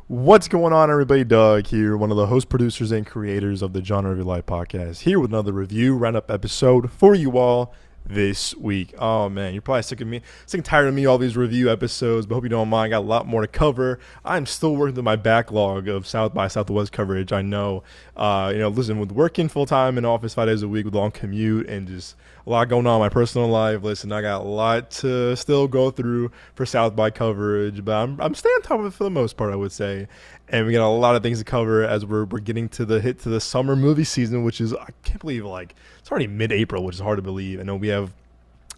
What's going on, everybody? Doug here, one of the host, producers, and creators of the Genre of Your Life podcast, here with another review roundup episode for you all this week. Oh man, you're probably sick and tired of me, all these review episodes, but hope you don't mind. Got a lot more to cover. I'm still working through my backlog of South by Southwest coverage. I know, listen, with working full time in office 5 days a week with long commute and just a lot going on in my personal life. Listen, I got a lot to still go through for South by coverage, but I'm staying on top of it for the most part, I would say. And we got a lot of things to cover as we're getting to the summer movie season, which is, I can't believe, like, it's already mid-April, which is hard to believe. I know we have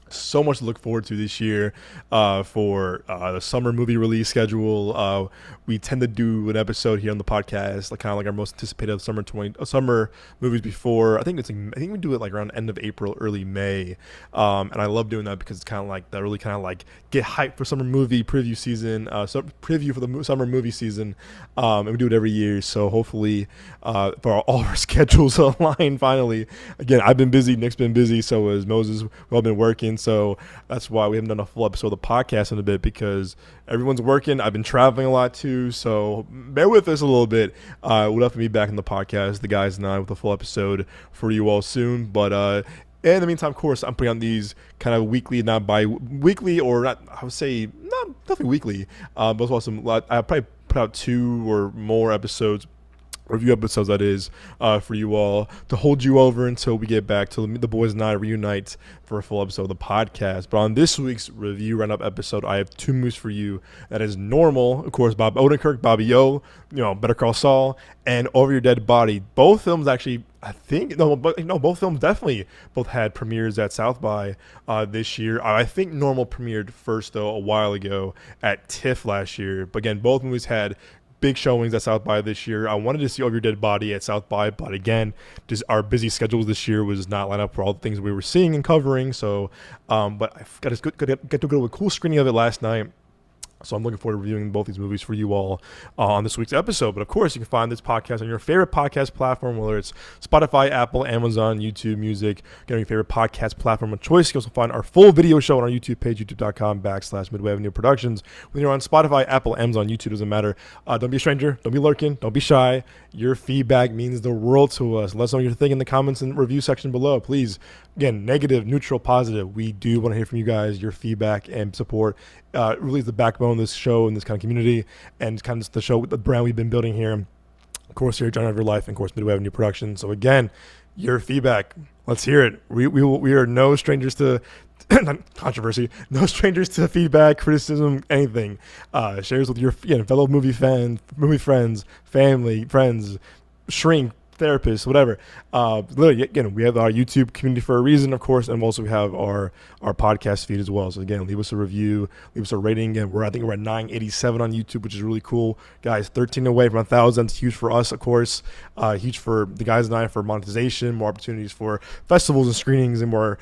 so much to look forward to this year for the summer movie release schedule. We tend to do an episode here on the podcast, like kind of like our most anticipated summer movies before. I think we do it like around end of April, early May, and I love doing that because it's kind of like that really kind of like get hyped for summer movie preview season, preview for the summer movie season, and we do it every year. So hopefully, for all our schedules align finally. Again, I've been busy, Nick's been busy, so has Moses. We've all been working. So that's why we haven't done a full episode of the podcast in a bit, because everyone's working. I've been traveling a lot too, so bear with us a little bit. We'll definitely be back in the podcast, the guys and I, with a full episode for you all soon. But in the meantime, of course, I'm putting on these kind of weekly, not bi-weekly, or not, I would say, not definitely weekly, but also I probably put out 2 or more episodes, review episodes that is, for you all to hold you over until we get back to the boys and I reunite for a full episode of the podcast. But on this week's review roundup episode, I have 2 movies for you. That is Normal, of course, Bob Odenkirk, Bobby O, Better Call Saul, and Over Your Dead Body. Both films actually, both films definitely both had premieres at South by this year. I think Normal premiered first, though, a while ago at TIFF last year. But again, both movies had big showings at South by this year. I wanted to see Over Your Dead Body at South by, but again, just our busy schedules this year was not lined up for all the things we were seeing and covering. So, but I got to get to go to a cool screening of it last night. So I'm looking forward to reviewing both these movies for you all on this week's episode. But of course, you can find this podcast on your favorite podcast platform, whether it's Spotify, Apple, Amazon, YouTube Music, get on your favorite podcast platform of choice. You can also find our full video show on our YouTube page, youtube.com/Midway Avenue Productions. When you're on Spotify, Apple, Amazon, YouTube, doesn't matter. Don't be a stranger. Don't be lurking. Don't be shy. Your feedback means the world to us. Let us know what you're thinking in the comments and review section below. Please, again, negative, neutral, positive. We do want to hear from you guys. Your feedback and support really is the backbone of this show and this kind of community, and kind of the show, the brand we've been building here. Of course, here at Genre of Your Life, and of course, Midway Avenue Productions. So again, your feedback, let's hear it. We are no strangers to controversy, no strangers to feedback, criticism, anything. Shares with your fellow movie friends, family, friends, shrink, therapists, whatever. Literally, again, we have our YouTube community for a reason, of course, and also we have our podcast feed as well. So again, leave us a review, leave us a rating, and I think we're at 987 on YouTube, which is really cool, guys. 13 away from 1,000. It's huge for us, of course. Huge for the guys and I for monetization, more opportunities for festivals and screenings, and more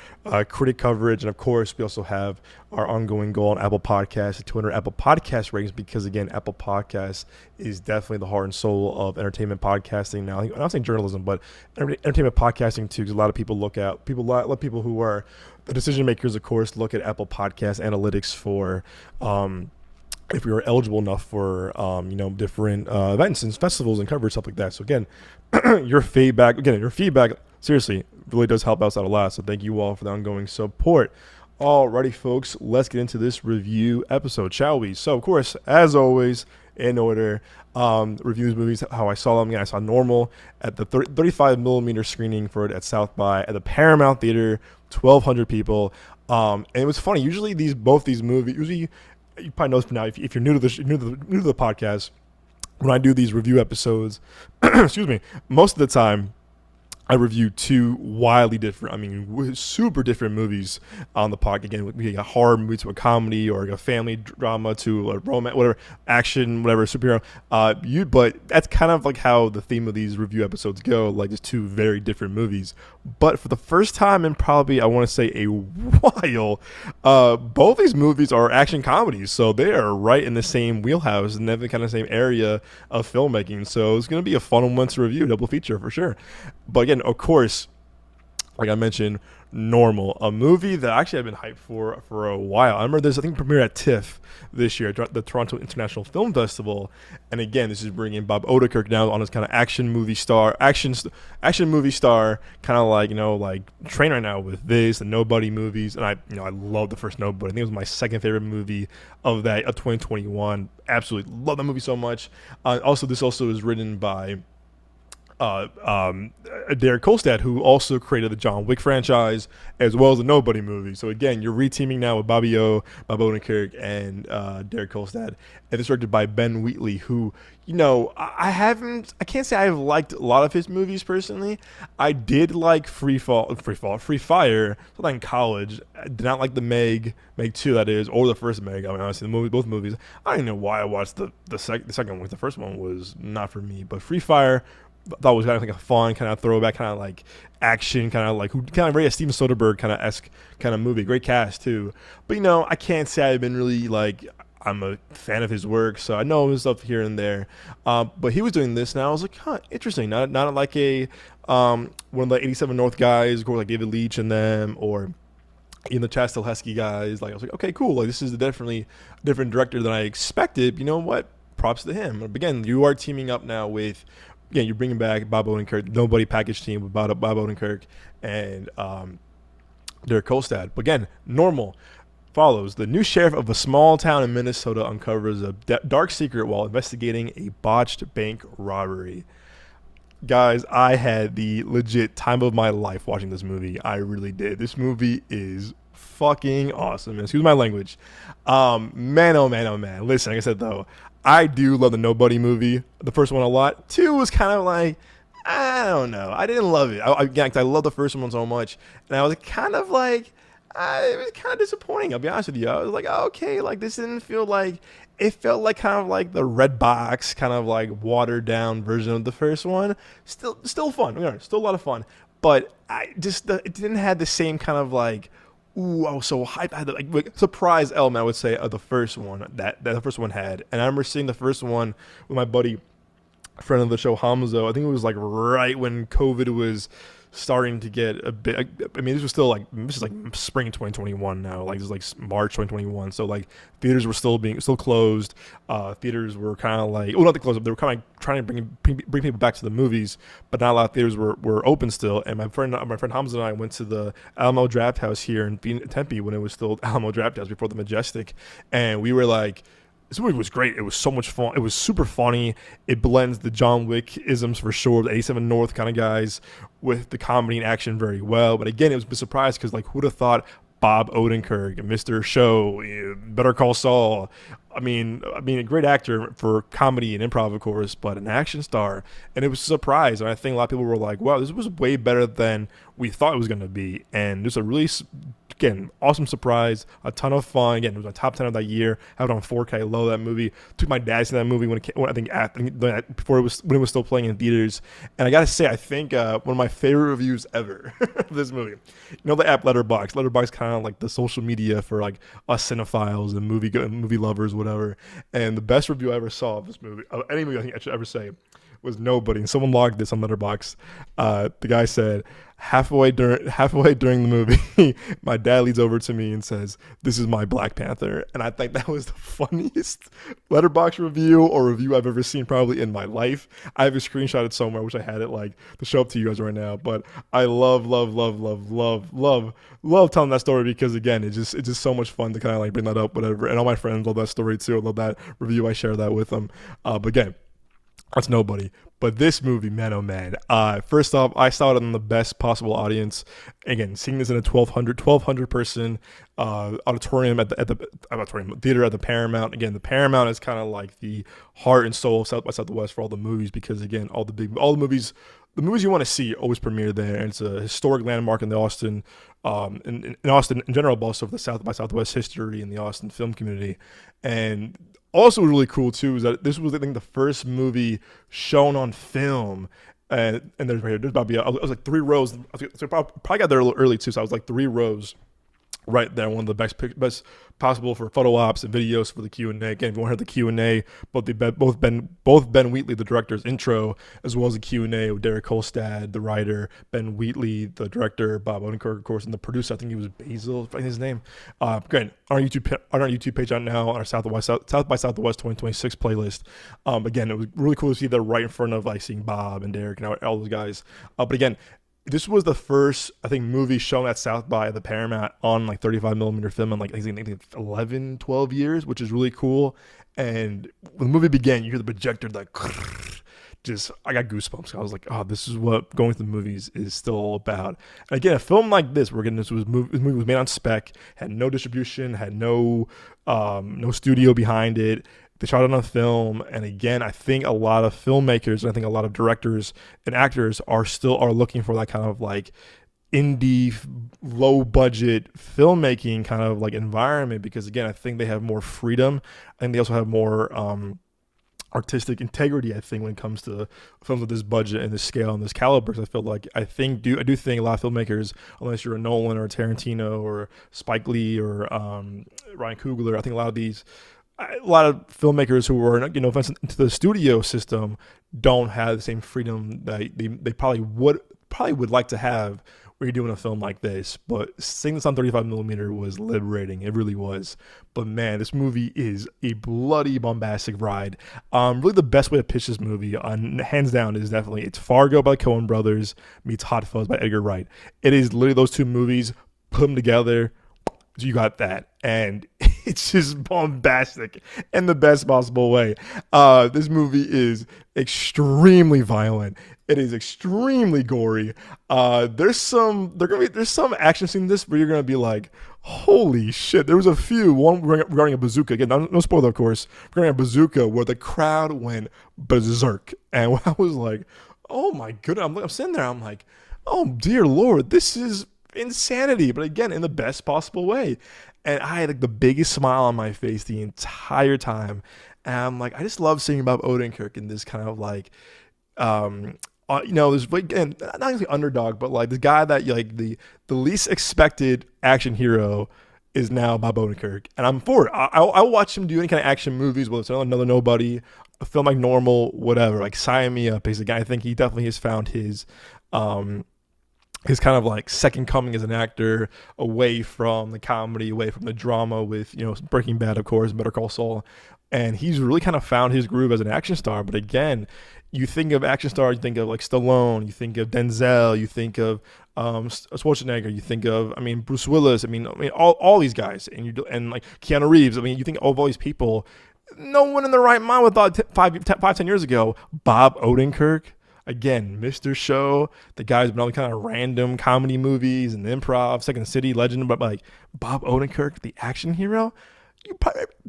critic coverage. And of course, we also have our ongoing goal on Apple Podcasts, 200 Apple Podcast ratings, because again, Apple Podcasts is definitely the heart and soul of entertainment podcasting now. I'm not saying journalism, but entertainment podcasting too, because a lot of people a lot of people who are the decision makers, of course, look at Apple Podcast analytics for if we are eligible enough for different events and festivals and coverage, stuff like that. So again, your feedback seriously really does help us out a lot. So thank you all for the ongoing support. Alrighty, folks, let's get into this review episode, shall we? So, of course, as always, in order, reviews movies, how I saw them. Again, I saw Normal at the 35 millimeter screening for it at South by at the Paramount Theater, 1,200 people. And it was funny. Usually, both these movies, you probably know this now. If you're new to the podcast, when I do these review episodes, excuse me, most of the time, I review 2 wildly different, super different movies on the podcast. Again, we got a horror movie to a comedy, or a family drama to a romance, whatever, action, whatever, superhero. But that's kind of like how the theme of these review episodes go, like just 2 very different movies. But for the first time in probably, I want to say, a while, both these movies are action comedies. So they are right in the same wheelhouse and the kind of same area of filmmaking. So it's going to be a fun one to review, double feature for sure. But again, of course, like I mentioned, Normal, a movie that actually I've been hyped for a while. I remember this, I think, premiered at TIFF this year, the Toronto International Film Festival. And again, this is bringing Bob Odenkirk now on his kind of action movie star, kind of like, like train right now with this, the Nobody movies. And I love the first Nobody. I think it was my second favorite movie of 2021. Absolutely love that movie so much. Also, this also is written by Derek Kolstad, who also created the John Wick franchise as well as the Nobody movie. So again, you're reteaming now with Bob Odenkirk, and Derek Kolstad, and it's directed by Ben Wheatley, who I can't say I've liked a lot of his movies personally. I did like Free Fire, so in college. I did not like the Meg 2, that is, or the first Meg. I mean, honestly, both movies. I don't even know why I watched the second one. The first one was not for me, but Free Fire thought was kind of like a fun kind of throwback, kind of like action, kind of like very a Steven Soderbergh kind of esque kind of movie. Great cast too, but I can't say I've been really like I'm a fan of his work, so I know his stuff here and there. But he was doing this, and I was like, huh, interesting. Not like a one of the 87 North guys, or like David Leitch and them, or the Chad Stahelski guys. Like I was like, okay, cool. Like this is definitely a different director than I expected. But you know what? Props to him. But again, you are teaming up now with. Yeah, you're bringing back Bob Odenkirk, Nobody package team with Bob Odenkirk and Derek Kolstad. But again, Normal follows the new sheriff of a small town in Minnesota uncovers a dark secret while investigating a botched bank robbery. Guys, I had the legit time of my life watching this movie. I really did. This movie is fucking awesome. Excuse my language. Man, oh man, oh man. Listen, like I said though, I do love the Nobody movie, the first one a lot. 2 was kind of like, I don't know. I didn't love it. Again, I love the first one so much. And I was kind of like, it was kind of disappointing, I'll be honest with you. I was like, oh, okay, like this didn't feel like, it felt like kind of like the red box, kind of like watered down version of the first one. Still fun. Still a lot of fun. But it didn't have the same kind of like, ooh, I was so hyped. I had the like surprise element, I would say, of the first one that the first one had. And I remember seeing the first one with my buddy, friend of the show, Hamzo. I think it was like right when COVID was starting to get a bit. I mean, this is like spring 2021 now. Like this is like March 2021. So like theaters were still closed. Theaters were kind of like, well, not the closed. They were kind of like trying to bring people back to the movies, but not a lot of theaters were open still. And my friend Hamza and I went to the Alamo Draft House here in Tempe when it was still Alamo Draft House before the Majestic, and we were like. This movie was great. It was so much fun. It was super funny. It blends the John Wick isms for sure, the 87 North kind of guys, with the comedy and action very well. But again, it was a surprise because, like, who'd have thought Bob Odenkirk, Mr. Show, Better Call Saul. I mean, a great actor for comedy and improv, of course, but an action star. And it was a surprise. And I think a lot of people were like, wow, this was way better than we thought it was going to be. And just a really, again, awesome surprise, a ton of fun. Again, it was my top 10 of that year. I had it on 4K. I love that movie. Took my dad to that movie when it was still playing in theaters. And I got to say, I think one of my favorite reviews ever of this movie. The app Letterboxd. Letterboxd kind of like the social media for like us cinephiles and movie lovers, whatever. And the best review I ever saw of this movie, of any movie I think I should ever say, was Nobody. And someone logged this on Letterboxd. The guy said, halfway during the movie, my dad leads over to me and says, "This is my Black Panther." And I think that was the funniest Letterboxd review or review I've ever seen probably in my life. I have a screenshot it somewhere. I wish I had it like to show up to you guys right now. But I love telling that story because again, it's just so much fun to kind of like bring that up, whatever. And all my friends love that story too. I love that review. I share that with them. But again, that's Nobody. But this movie, man, oh man. First off, I saw it in the best possible audience. Again, seeing this in a 1,200 person auditorium at the theater at the Paramount. Again, the Paramount is kind of like the heart and soul of South by Southwest for all the movies because again, all the movies you want to see always premiere there, and it's a historic landmark in the Austin, in Austin in general, but also for the South by Southwest history in the Austin film community. And also really cool too is that this was, I think, the first movie shown on film. And there's right here, there's about to be, I was like 3 rows. So I probably got there a little early too, so I was like 3 rows right there, one of the best possible for photo ops and videos for the Q&A. Again, if you want to hear the Q&A, both Ben Wheatley, the director's intro, as well as the Q&A with Derek Kolstad, the writer, Ben Wheatley, the director, Bob Odenkirk, of course, and the producer. I think he was Basil, if I think his name. Again, on our YouTube page out now, on our South by Southwest 2026 playlist. Again, it was really cool to see that right in front of like seeing Bob and Derek and all those guys. But again, this was the first, I think, movie shown at South by the Paramount on like 35 millimeter film in like I think 11, 12 years, which is really cool. And when the movie began, you hear the projector like just, I got goosebumps. I was like, oh, this is what going to the movies is still all about. And again, a film like this, this movie was made on spec, had no distribution, had no studio behind it. They shot it on film, and again, I think a lot of filmmakers and I think a lot of directors and actors are looking for that kind of like indie, low budget filmmaking kind of like environment, because again, I think they have more freedom. I think they also have more artistic integrity, I think, when it comes to films of this budget and this scale and this caliber. Because I do think a lot of filmmakers, unless you're a Nolan or a Tarantino or Spike Lee or Ryan Coogler, I think a lot of filmmakers who are, into the studio system don't have the same freedom that they probably would like to have when you're doing a film like this. But seeing this on 35 millimeter was liberating. It really was. But man, this movie is a bloody bombastic ride. Really the best way to pitch this movie, hands down, is definitely it's Fargo by the Coen brothers meets Hot Fuzz by Edgar Wright. It is literally those two movies, put them together, you got that, and it's just bombastic in the best possible way. This movie is extremely violent. It is extremely gory. There's some action scene in this where you're gonna be like, holy shit. There was a few, one regarding a bazooka. Again, no spoiler, of course. Regarding a bazooka where the crowd went berserk, and I was like, oh my goodness. I'm sitting there. I'm like, oh dear Lord, this is insanity, but again, in the best possible way. And I had like the biggest smile on my face the entire time. And I'm like, I just love seeing Bob Odenkirk in this kind of like, this, again, not exactly underdog, but like the guy that like the least expected action hero is now Bob Odenkirk, and I'm for it. I'll watch him do any kind of action movies, whether it's Another Nobody, a film like Normal, whatever. Like sign me up. He's a guy. I think he definitely has found his kind of like second coming as an actor, away from the comedy, away from the drama with, Breaking Bad, of course, Better Call Saul. And he's really kind of found his groove as an action star. But again, you think of action stars, you think of like Stallone, you think of Denzel, you think of Schwarzenegger, you think of, Bruce Willis, all these guys, and like Keanu Reeves. You think of all these people. No one in their right mind would have thought 10 years ago, Bob Odenkirk. Again, Mr. Show, the guy's been on kind of random comedy movies and improv, Second City, Legend, but like Bob Odenkirk, the action hero.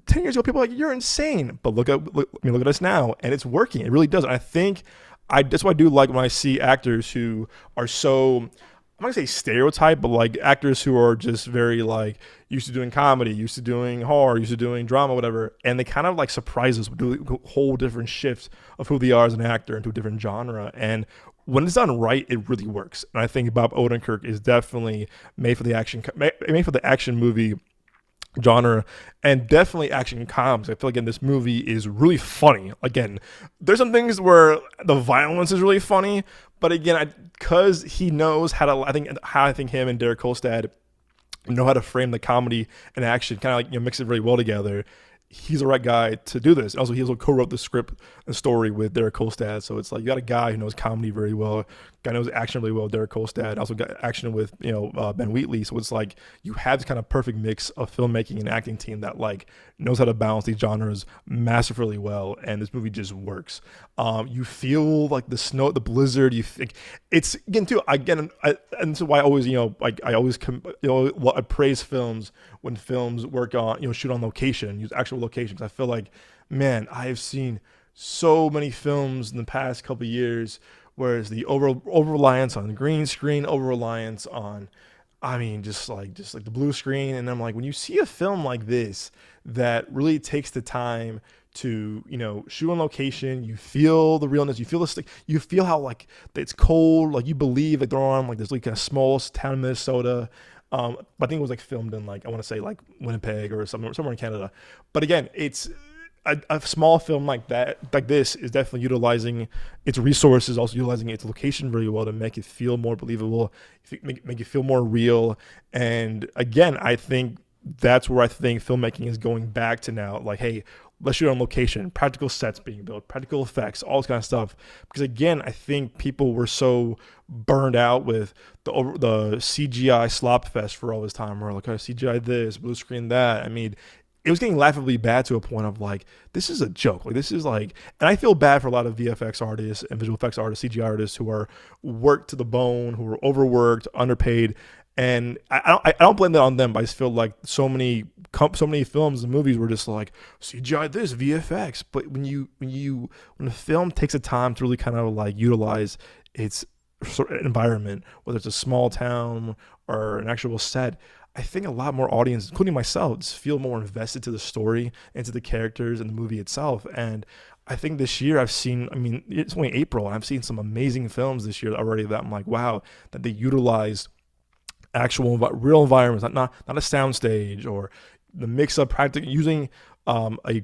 10 years ago, people were like, you're insane. But look at us now, and it's working. It really does. And I think that's what I do like when I see actors who are so, I'm not gonna say stereotype, but like actors who are just very like used to doing comedy, used to doing horror, used to doing drama, whatever, and they kind of like surprise us with doing a whole different shift of who they are as an actor into a different genre. And when it's done right, it really works. And I think Bob Odenkirk is definitely made for the action movie genre, and definitely action coms. I feel like in this movie is really funny. Again, there's some things where the violence is really funny, but again, because he knows how to, I think him and Derek Kolstad know how to frame the comedy and action, kind of like mix it really well together. He's the right guy to do this. Also, he also co-wrote the script and story with Derek Kolstad. So it's like you got a guy who knows comedy very well, guy knows action really well, Derek Kolstad. Also got action with Ben Wheatley. So it's like you have this kind of perfect mix of filmmaking and acting team that like knows how to balance these genres masterfully well. And this movie just works. You feel like the snow, the blizzard. You think it's and so why I always I praise films when films work on shoot on location, use actual locations. I feel like, man, I have seen so many films in the past couple of years where it's the over reliance on green screen, over reliance on just like the blue screen. And I'm like, when you see a film like this that really takes the time to shoot on location, you feel the realness, you feel how like it's cold, like you believe like they're on like this like kind of small town in Minnesota. But I think it was like filmed in like I want to say like Winnipeg or somewhere in Canada. But again, it's a small film like that, like this, is definitely utilizing its resources, also utilizing its location very well to make it feel more believable, make it feel more real. And again, I think that's where I think filmmaking is going back to now. Like, hey, let's shoot on location, practical sets being built, practical effects, all this kind of stuff. Because again, I think people were so burned out with the CGI slop fest for all this time. We're like, oh, CGI this, blue screen that. I mean, it was getting laughably bad to a point of like, this is a joke. Like, this is like, and I feel bad for a lot of VFX artists and visual effects artists, CGI artists who are worked to the bone, who are overworked, underpaid. And I don't blame that on them, but I just feel like so many films and movies were just like CGI this, VFX. But when the film takes the time to really kind of like utilize its sort of environment, whether it's a small town or an actual set, I think a lot more audience, including myself, just feel more invested to the story and to the characters and the movie itself. And I think this year I've seen, I mean, it's only April, and I've seen some amazing films this year already that I'm like, wow, that they utilized actual real environments, not a soundstage, or the mix of practical using a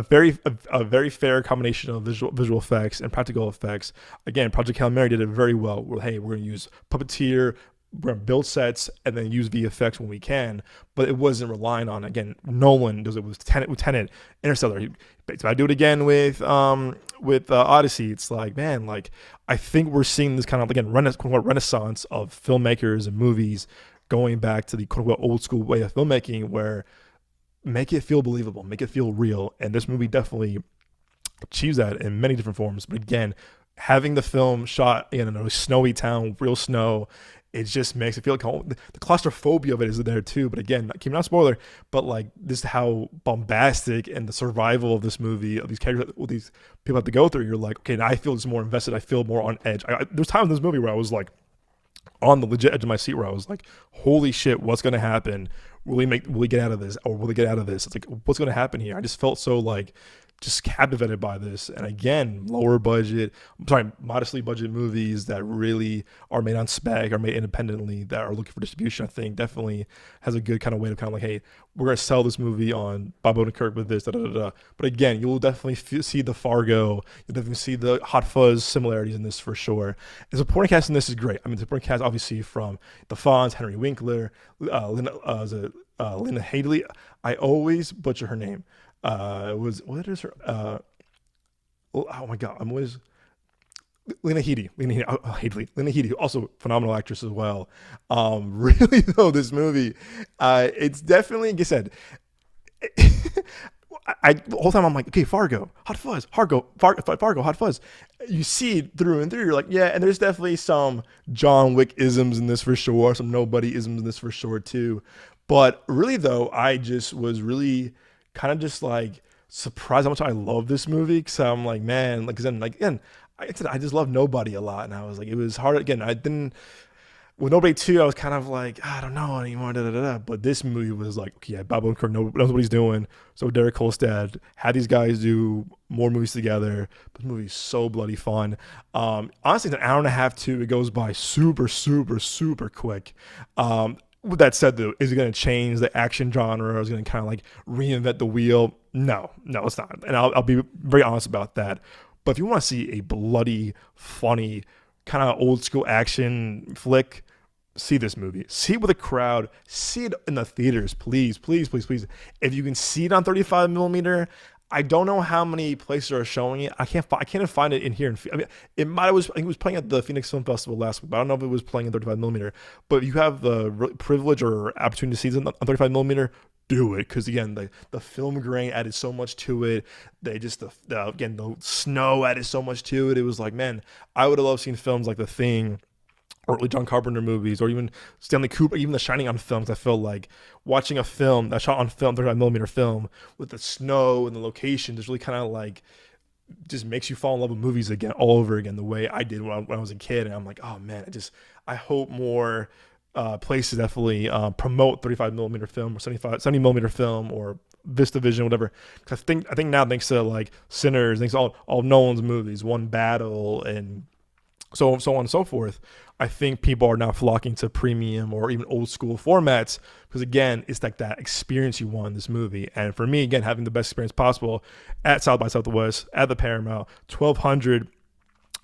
very fair combination of visual effects and practical effects. Again, Project Hail Mary did it very well. Where, hey, we're going to use puppeteer, we're going to build sets, and then use VFX when we can. But it wasn't relying on, again, Nolan does it with Tenet, Interstellar. If I do it again with Odyssey, it's like, man, like I think we're seeing this kind of again renaissance of filmmakers and movies going back to the quote unquote old school way of filmmaking, where make it feel believable, make it feel real. And this movie definitely achieves that in many different forms. But again, having the film shot in a snowy town, real snow, it just makes it feel like the claustrophobia of it is there too. But again, not spoiler, but like this is how bombastic and the survival of this movie, of these characters, what these people have to go through. You're like, okay, now I feel just more invested. I feel more on edge. There's times in this movie where I was like on the legit edge of my seat, where I was like, holy shit, what's going to happen? Will we get out of this? Or will they get out of this? It's like, what's going to happen here? I just felt so like just captivated by this. And again, modestly budget movies that really are made on spec, are made independently, that are looking for distribution, I think definitely has a good kind of way to kind of like, hey, we're going to sell this movie on Bob Odenkirk with this, da da da da. But again, you'll definitely see the Fargo, you'll definitely see the Hot Fuzz similarities in this for sure. And the supporting cast in this is great. I mean, the supporting cast obviously from the Fonz, Henry Winkler, Lena Headey. I always butcher her name. What is her? Oh my God, I'm always Lena Headey. Lena Headey, also phenomenal actress as well. Really though, this movie, it's definitely, like I said, the whole time I'm like, okay, Fargo, Hot Fuzz, Fargo, Hot Fuzz. You see it through and through. You're like, yeah, and there's definitely some John Wick isms in this for sure, some Nobody isms in this for sure too. But really though, I just was really kind of just like surprised how much I love this movie, because I'm like, man, like, then like again, I just love Nobody a lot, and I was like, it was hard again. I didn't with Nobody 2, I was kind of like, I don't know anymore, da da da. But this movie was like, okay, yeah, Bob Odenkirk knows what he's doing. So Derek Kolstad had these guys do more movies together. This movie's so bloody fun. Honestly, an hour and a half too, it goes by super, super, super quick. With that said, though, is it going to change the action genre? Is it going to kind of like reinvent the wheel? No, it's not. And I'll be very honest about that. But if you want to see a bloody, funny, kind of old school action flick, see this movie. See it with a crowd. See it in the theaters, please, please, please, please. If you can see it on 35 millimeter, I don't know how many places are showing it. I can't even find it in here. I mean, I think it was playing at the Phoenix Film Festival last week, but I don't know if it was playing in 35 millimeter. But if you have the privilege or opportunity to see it on 35 millimeter, do it, because again, the film grain added so much to it. They just again, the snow added so much to it. It was like, man, I would have loved seeing films like The Thing, or early John Carpenter movies, or even Stanley Kubrick, even The Shining on films. I felt like watching a film that shot on film, 35 millimeter film, with the snow and the location, just really kind of like just makes you fall in love with movies again, all over again, the way I did when I was a kid. And I'm like, oh man, I hope more places definitely promote 35 millimeter film or 70 millimeter film or VistaVision, whatever. Because I think now, thanks to like Sinners, thanks to all Nolan's movies, One Battle and so on and so forth. I think people are now flocking to premium or even old school formats because again, it's like that experience you want in this movie. And for me, again, having the best experience possible at South by Southwest, at the Paramount, 1,200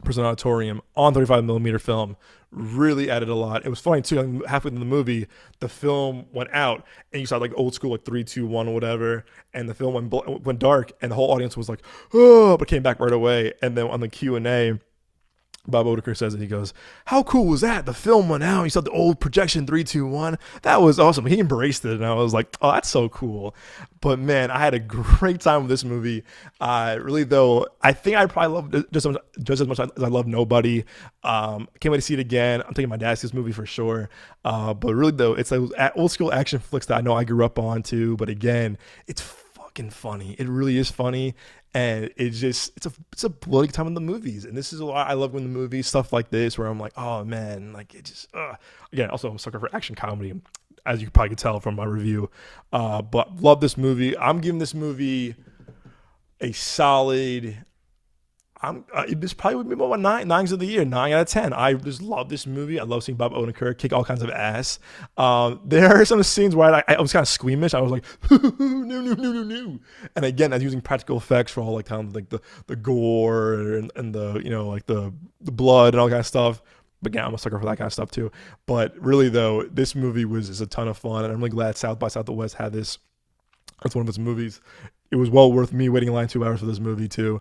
person auditorium on 35 millimeter film really added a lot. It was funny too. Halfway through the movie, the film went out, and you saw like old school, like 3, 2, 1, or whatever, and the film went dark, and the whole audience was like, oh, but came back right away. And then on the Q&A, Bob Odenkirk says it. He goes, "How cool was that? The film went out. You saw the old projection 3, 2, 1. That was awesome." He embraced it, and I was like, "Oh, that's so cool." But man, I had a great time with this movie. Really though, I think I probably loved it just as much as I love Nobody. Can't wait to see it again. I'm taking my dad to see this movie for sure. But really though, it's like old school action flicks that I know I grew up on too. But again, it's fucking funny. It really is funny, and it's a bloody time in the movies. And this is a lot I love when the movies stuff like this where I'm like, oh man, like it just again. Also, I'm a sucker for action comedy, as you probably could tell from my review. But love this movie. I'm giving this movie a solid. This probably would be about nines of the year, 9 out of 10. I just love this movie. I love seeing Bob Odenkirk kick all kinds of ass. There are some scenes where I was kind of squeamish. I was like, no, no, no, no, no. And again, I was using practical effects for all like kind of like the gore and the like the blood and all kind of stuff. But again, I'm a sucker for that kind of stuff too. But really though, this movie was a ton of fun, and I'm really glad South by Southwest had this. That's one of its movies. It was well worth me waiting in line 2 hours for this movie too.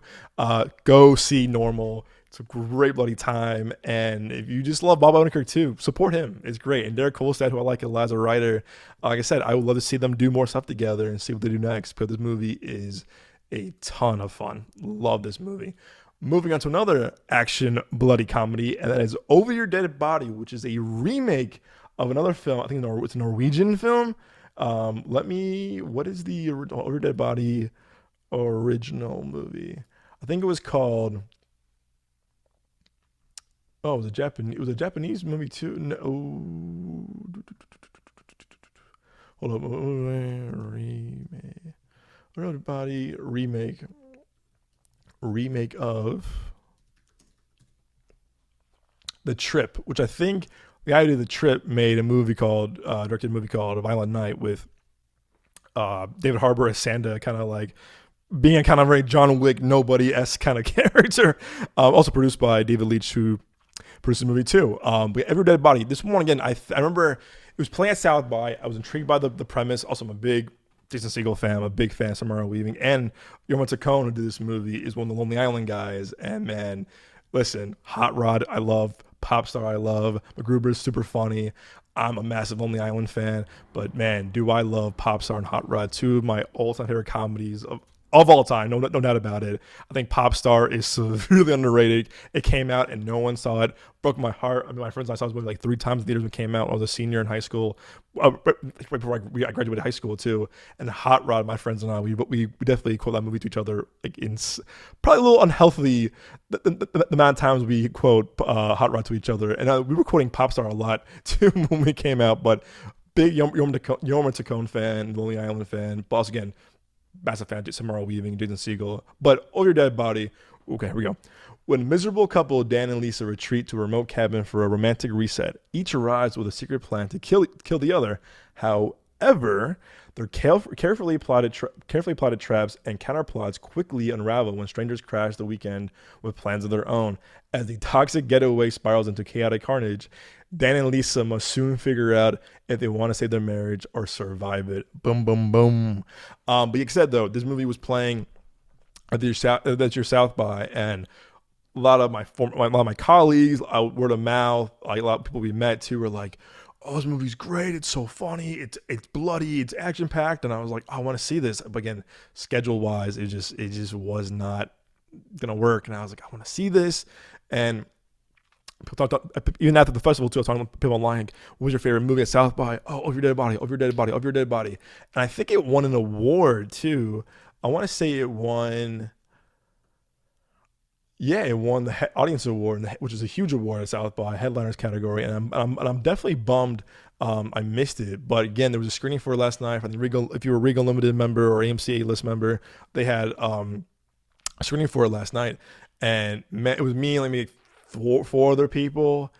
Go see Normal. It's a great bloody time. And if you just love Bob Odenkirk too, support him. It's great. And Derek Kolstad, who I like as a writer, like I said, I would love to see them do more stuff together and see what they do next. Because this movie is a ton of fun. Love this movie. Moving on to another action bloody comedy, and that is Over Your Dead Body, which is a remake of another film. I think it's a Norwegian film. What is the Over Dead Body original movie? I think it was called. Oh, it was a Japanese movie too. No, hold up. Remake. Over Dead Body remake of The Trip, which I think the guy who did The Trip made directed a movie called A Violent Night with David Harbour as Sanda, kind of like being a kind of very John Wick nobody-esque kind of character. Also produced by David Leitch, who produced the movie too. But Every Dead Body. This one again, I remember it was playing at South by. I was intrigued by the premise. Also, I'm a big Jason Segel fan. I'm a big fan of Samara Weaving, and Guillermo Tacone, who did this movie, is one of the Lonely Island guys. And man, listen, Hot Rod, I love. Popstar, I love. MacGruber's super funny. I'm a massive Lonely Island fan, but man, do I love Popstar and Hot Rod, two of my all-time favorite comedies of all time. No doubt about it. I think Popstar is severely underrated. It came out and no one saw it. Broke my heart. I mean, my friends and I saw this movie like 3 times in theaters when it came out. I was a senior in high school, right before I graduated high school too. And Hot Rod, my friends and I, we definitely quote that movie to each other like in probably a little unhealthy the amount of times we quote Hot Rod to each other. And we were quoting Popstar a lot too when we came out. But big Guillermo Tacone fan, Lonely Island fan. Boss again. Massive fan of Samara Weaving, Jason Segel. But Over Your Dead Body, okay, here we go. When a miserable couple, Dan and Lisa, retreat to a remote cabin for a romantic reset, each arrives with a secret plan to kill the other. However, their carefully plotted traps and counterplots quickly unravel when strangers crash the weekend with plans of their own. As the toxic getaway spirals into chaotic carnage, Dan and Lisa must soon figure out if they want to save their marriage or survive it. Boom, boom, boom. But like I said, though, this movie was playing at your South by, and a lot of my colleagues, word of mouth, like a lot of people we met too, were like, "Oh, this movie's great. It's so funny. It's bloody. It's action packed." And I was like, "I want to see this." But again, schedule wise, it just was not gonna work. And I was like, "I want to see this." And even after the festival too, I was talking to people online, like, what was your favorite movie at South by? Oh, Over Your Dead Body, Over Your Dead Body, Over Your Dead Body. And I think it won an award too. I want to say it won. Yeah, it won the audience award, which is a huge award at South by, headliners category. And I'm definitely bummed I missed it. But again, there was a screening for it last night. For the Regal, if you were a Regal Limited member or AMC A-List member, they had a screening for it last night. And it was me and like maybe four other people,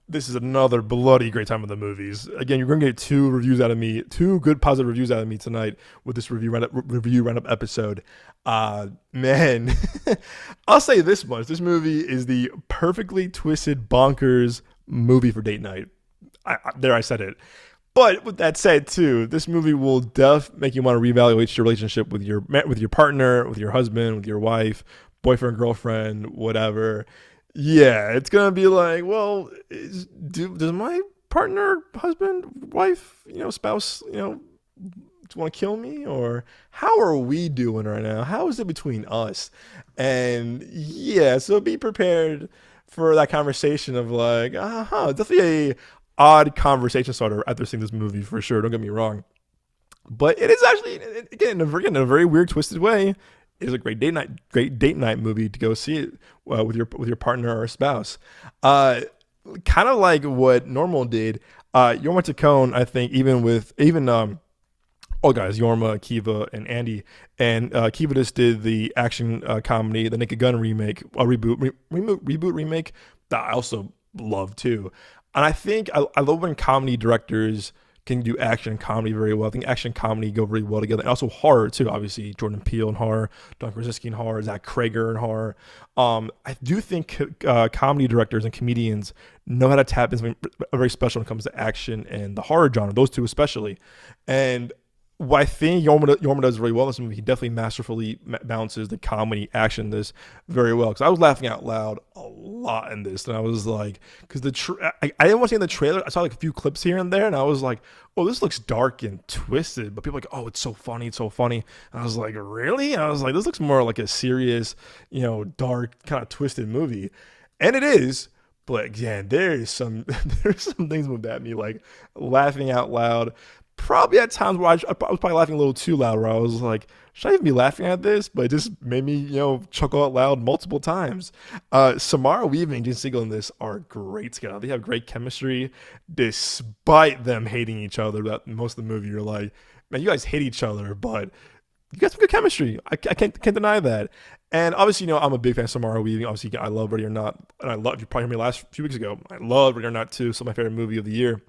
this is another bloody great time of the movies. Again, you're going to get two reviews out of me, two good positive reviews out of me tonight with this review roundup episode. Man, I'll say this much: this movie is the perfectly twisted, bonkers movie for date night. I said it. But with that said, too, this movie will make you want to reevaluate your relationship with your partner, with your husband, with your wife, boyfriend, girlfriend, whatever. Yeah, it's gonna be like, well, does my partner, husband, wife, spouse, want to kill me, or how are we doing right now? How is it between us? And yeah, so be prepared for that conversation of like, definitely a odd conversation starter after seeing this movie for sure. Don't get me wrong, but it is actually again in a very weird, twisted way. It is a great date night movie to go see it with your partner or spouse. Kind of like what Normal did. Yorma Tacone, I think, even all guys, Yorma, Kiva, and Andy, and Kiva just did the action comedy, the Naked Gun remake, reboot remake that I also love too. And I think I love when comedy directors can do action and comedy very well. I think action and comedy go really well together. And also horror, too, obviously. Jordan Peele in horror, Don Krasinski in horror, Zach Krager in horror. I do think comedy directors and comedians know how to tap into something very special when it comes to action and the horror genre, those two especially. And what I think Yorma does really well in this movie, he definitely masterfully balances the comedy action this very well. Because I was laughing out loud a lot in this, and I was like, because I didn't want to see in the trailer. I saw like a few clips here and there, and I was like, oh, this looks dark and twisted. But people are like, oh, it's so funny, it's so funny. And I was like, really? And I was like, this looks more like a serious, dark kind of twisted movie, and it is. But again, there's some things about me like laughing out loud. Probably at times where I was probably laughing a little too loud, where I was like, should I even be laughing at this? But it just made me, chuckle out loud multiple times. Samara Weaving and Jason Segel in this are great together. They have great chemistry, despite them hating each other. That most of the movie, you're like, man, you guys hate each other, but you got some good chemistry. I can't deny that. And obviously, I'm a big fan of Samara Weaving. Obviously, I love Ready or Not, and you probably heard me last few weeks ago. I love Ready or Not too. So my favorite movie of the year.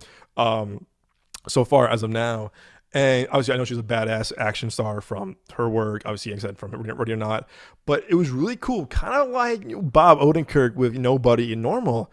So far as of now. And obviously, I know she's a badass action star from her work. Obviously, like I said, from Ready or Not. But it was really cool. Kind of like Bob Odenkirk with Nobody and Normal.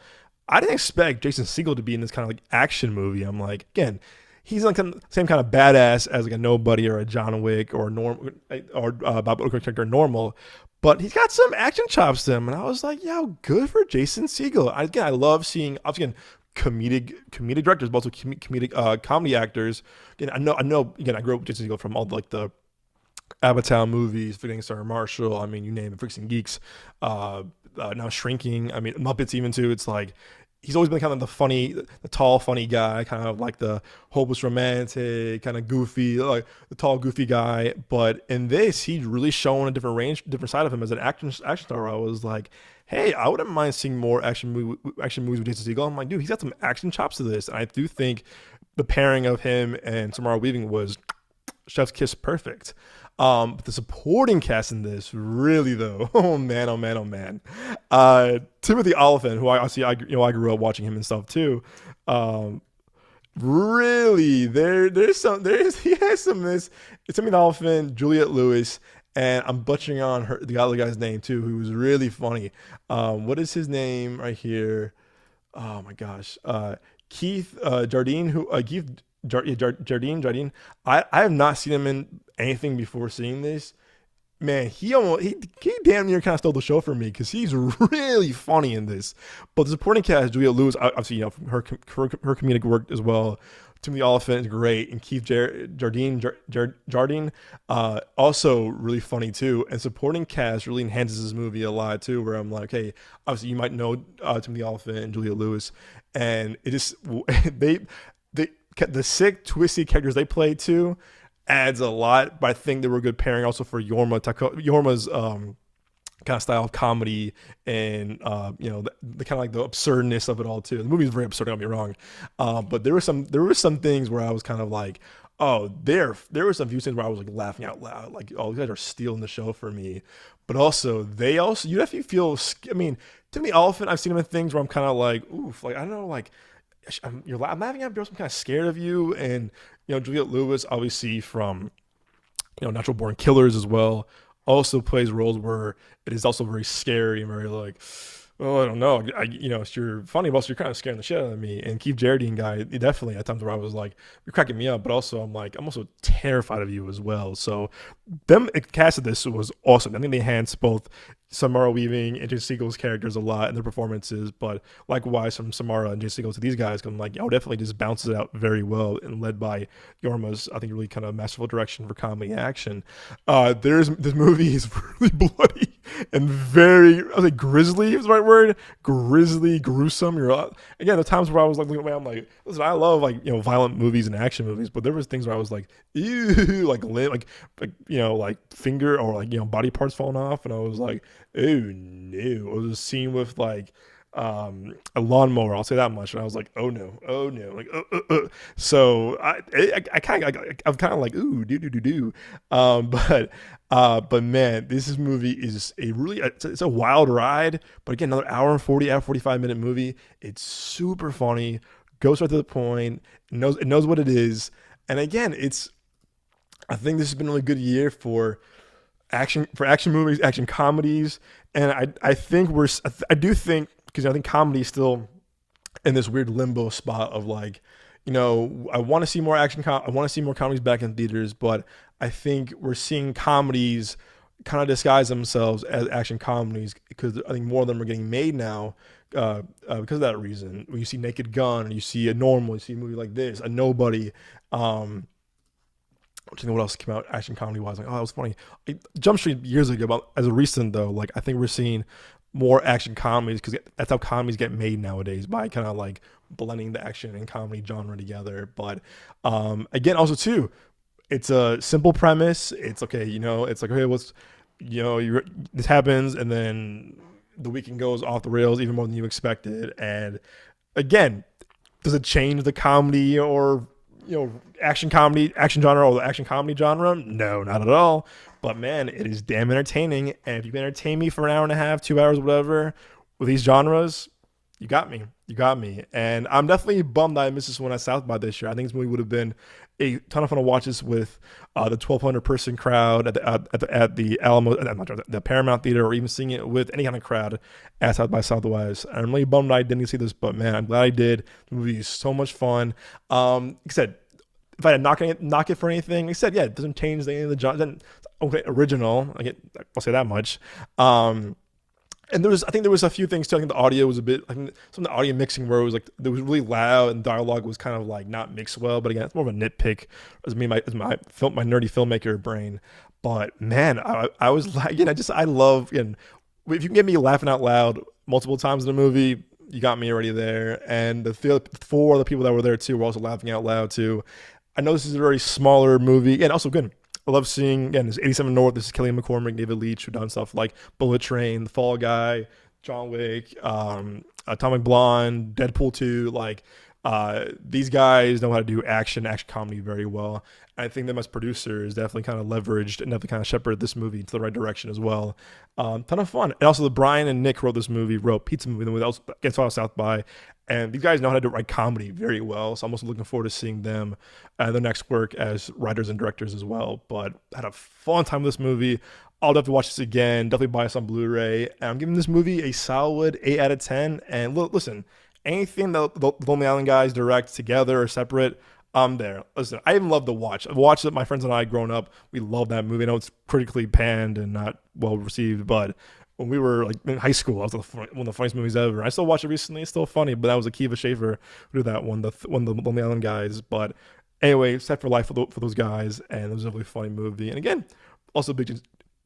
I didn't expect Jason Segel to be in this kind of like action movie. I'm like, again, he's like the same kind of badass as like a Nobody or a John Wick or Bob Odenkirk or Normal. But he's got some action chops to him. And I was like, yo, good for Jason Segel. I love seeing, obviously, comedic directors, but also comedic comedy actors. Again, I know. Again, I grew up with Jason Segel from all like the Abbotown movies, Forgetting Sarah Marshall. I mean, you name it, Freaks and Geeks. Now Shrinking. I mean, Muppets even too. It's like he's always been kind of the tall, funny guy, kind of like the hopeless romantic, kind of goofy, like the tall, goofy guy. But in this, he's really showing a different side of him as an action star. I was like, hey, I wouldn't mind seeing more action movies with Jason Segel. I'm like, dude, he's got some action chops to this. And I do think the pairing of him and Samara Weaving was chef's kiss perfect. But the supporting cast in this, really though, oh man, oh man, oh man. Timothy Olyphant, who I grew up watching him and stuff too. Really, he has some of this. It's Timothy Olyphant, Juliette Lewis, and I'm butchering on the other guy's name too, who was really funny. What is his name right here? Oh my gosh, Keith Jardine, Jardine. I have not seen him in anything before seeing this. Man, he damn near kind of stole the show for me because he's really funny in this. But the supporting cast, Juliette Lewis, obviously, from her comedic work as well. Timothy Olyphant is great, and Keith Jardine, also really funny too. And supporting cast really enhances this movie a lot too. Where I'm like, hey, obviously you might know Timothy Olyphant and Juliette Lewis, and it just the sick, twisty characters they play too adds a lot. But I think they were a good pairing also for Yorma's kind of style of comedy and the kind of like the absurdness of it all too. The movie is very absurd, don't get me wrong, but there were some things where I was kind of like, There were some few scenes where I was like laughing out loud, like, oh, these guys are stealing the show for me. But also, they also you definitely feel. I mean, Timmy Elephant, I've seen him in things where I'm kind of like, oof, like I don't know, like I'm laughing at, but I'm kind of scared of you. And Juliette Lewis, obviously from Natural Born Killers as well, also plays roles where it is also very scary and very like, oh, I don't know. You're funny, but also you're kind of scaring the shit out of me. And Keith Jardine guy, he definitely at times where I was like, you're cracking me up, but also I'm also terrified of you as well. So them casted this was awesome. I think they enhanced both Samara Weaving and Jason Segel's characters a lot in their performances, but likewise from Samara and Jason Segel to these guys, I'm like, definitely just bounces it out very well and led by Yorma's, I think, really kind of masterful direction for comedy action. This movie is really bloody and very, I was like, grisly is the right word, grisly, gruesome. Again, the times where I was like looking away, I'm like, listen, I love like violent movies and action movies, but there was things where I was like, ew, like finger or like body parts falling off, and I was like, oh no. It was a scene with like a lawnmower, I'll say that much, and I was like, oh no, like so I kind of I'm kind of like, ooh, do but man, this movie is it's a wild ride, but again, another hour 45 minute movie. It's super funny, goes right to the point, it knows what it is. And again, I think this has been a really good year for action movies, action comedies, and I do think, because I think comedy is still in this weird limbo spot of like, I want to see more I want to see more comedies back in theaters, but I think we're seeing comedies kind of disguise themselves as action comedies because I think more of them are getting made now. Because of that reason, when you see Naked Gun, you see a Normal, you see a movie like this, a Nobody. I'm trying to think what else came out action comedy wise. Like, oh, that was funny. Jump Street years ago, but as a recent though, like I think we're seeing more action comedies because that's how comedies get made nowadays, by kind of like blending the action and comedy genre together. But again, also too, it's a simple premise. It's okay, it's like, okay, this happens, and then the weekend goes off the rails even more than you expected. And again, does it change the comedy or action genre or the action comedy genre? No, not at all. But man, it is damn entertaining. And if you can entertain me for an hour and a half, 2 hours, whatever, with these genres, you got me. You got me. And I'm definitely bummed that I missed this one at South by this year. I think this movie would have been a ton of fun to watch this with the 1,200 person crowd at the Alamo, the Paramount Theater, or even seeing it with any kind of crowd at South by Southwest. I'm really bummed I didn't see this, but man, I'm glad I did. The movie is so much fun. Like I said, if I had knock it for anything, like I said, yeah, it doesn't change any of the genre. Okay, original. I'll say that much. And I think there was a few things too. I think the audio was a bit, some of the audio mixing where it was like, it was really loud and dialogue was kind of like not mixed well. But again, it's more of a nitpick as my nerdy filmmaker brain. But man, I was like, I love, if you can get me laughing out loud multiple times in a movie, you got me already there. And the four other people that were there too were also laughing out loud too. I know this is a very smaller movie, and also good. I love seeing, again, this 87 North. This is Kelly McCormick, David Leitch, who've done stuff like Bullet Train, The Fall Guy, John Wick, Atomic Blonde, Deadpool 2. Like, these guys know how to do action comedy very well. I think them as producers definitely kind of leveraged and definitely kind of shepherded this movie into the right direction as well. Ton of fun. And also, Brian and Nick wrote Pizza Movie, that also gets out of South by. And these guys know how to write comedy very well. So I'm also looking forward to seeing them and their next work as writers and directors as well. But I had a fun time with this movie. I'll definitely watch this again. Definitely buy this on Blu-ray. And I'm giving this movie a solid 8 out of 10. And listen, anything that the Lonely Island guys direct together or separate, I'm there. Listen, I even love to watch. I've watched it. My friends and I, growing up, we love that movie. I know it's critically panned and not well received, but when we were like in high school, it was one of the funniest movies ever. I still watch it recently; it's still funny. But that was Akiva Schaffer who did that one, the Lonely Island guys. But anyway, set for life for those guys, and it was a really funny movie. And again, also big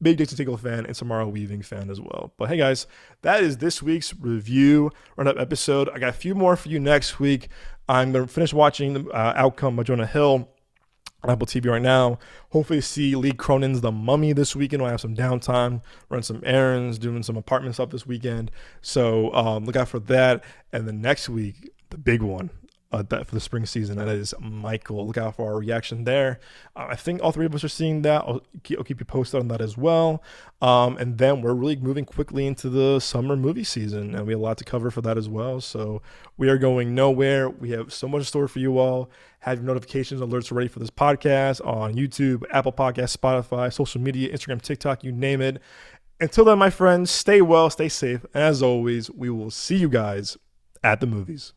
Jason Segel fan and Samara Weaving fan as well. But hey guys, that is this week's review Roundup episode. I got a few more for you next week. I'm gonna finish watching the Outcome by Jonah Hill on Apple TV right now. Hopefully see Lee Cronin's The Mummy this weekend when I have some downtime, run some errands, doing some apartment stuff this weekend. So look out for that. And then next week, the big one, that for the spring season. That is Michael. Look out for our reaction there. I think all three of us are seeing that. I'll keep you posted on that as well. And then we're really moving quickly into the summer movie season, and we have a lot to cover for that as well. So we are going nowhere. We have so much in store for you all. Have your notifications alerts ready for this podcast on YouTube, Apple Podcasts, Spotify, social media, Instagram, TikTok, you name it. Until then, my friends, stay well, stay safe. And as always, we will see you guys at the movies.